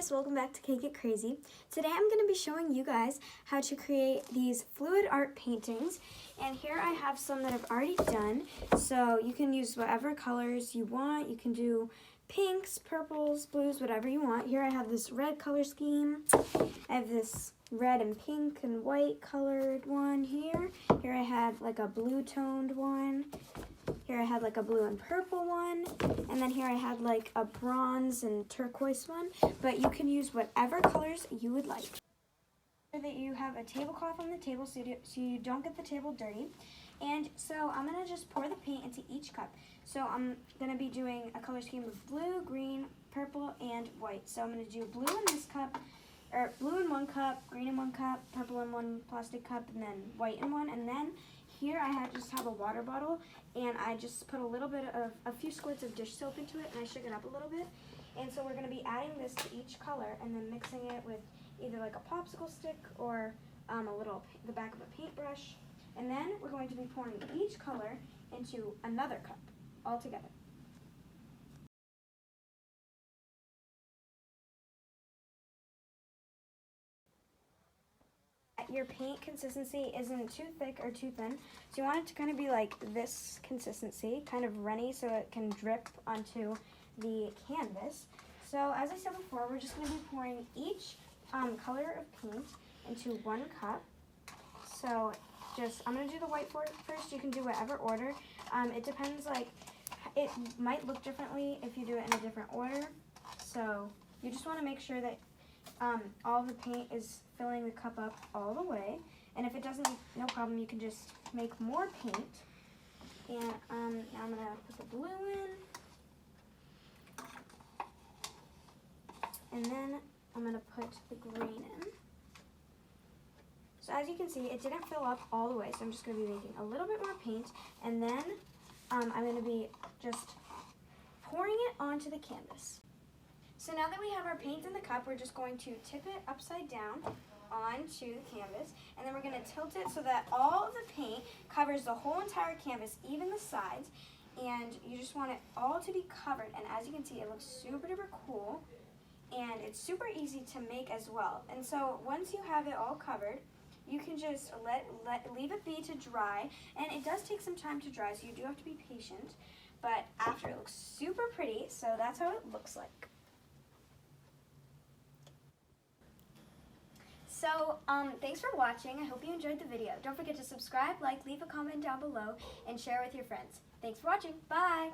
guys, welcome back to Cake It Crazy. Today I'm going to be showing you guys how to create these fluid art paintings, and here I have some that I've already done. So you can use whatever colors you want. You can do pinks, purples, blues, whatever you want. Here I have this red color scheme. I have this red and pink and white colored one here. Here I have like a blue toned one. Here I had like a blue and purple one, and then here I had like a bronze and turquoise one, but you can use whatever colors you would like. That you have a tablecloth on the table so you don't get the table dirty. And so I'm going to just pour the paint into each cup. So I'm going to be doing a color scheme of blue, green, purple, and white. So I'm going to do blue in this cup, or blue in one cup, green in one cup, purple in one plastic cup, and then white in one. And then here I just have a water bottle, and I just put a few squirts of dish soap into it, and I shook it up a little bit. And so we're going to be adding this to each color and then mixing it with either like a popsicle stick or the back of a paintbrush. And then we're going to be pouring each color into another cup all together. Your paint consistency isn't too thick or too thin, so you want it to kind of be like this consistency, kind of runny so it can drip onto the canvas. So as I said before, we're just going to be pouring each color of paint into one cup. So I'm going to do the white first. You can do whatever order. It depends, like, it might look differently if you do it in a different order. So you just want to make sure that all the paint is filling the cup up all the way. And if it doesn't, no problem, you can just make more paint. And now I'm going to put the blue in. And then I'm going to put the green in. So as you can see, it didn't fill up all the way, so I'm just going to be making a little bit more paint. And then I'm going to be just pouring it onto the canvas. So now that we have our paint in the cup, we're just going to tip it upside down onto the canvas, and then we're going to tilt it so that all of the paint covers the whole entire canvas, even the sides, and you just want it all to be covered. And as you can see, it looks super duper cool, and it's super easy to make as well. And so once you have it all covered, you can just leave it be to dry, and it does take some time to dry, so you do have to be patient, but after, it looks super pretty. So that's how it looks like. So, thanks for watching. I hope you enjoyed the video. Don't forget to subscribe, like, leave a comment down below, and share with your friends. Thanks for watching. Bye!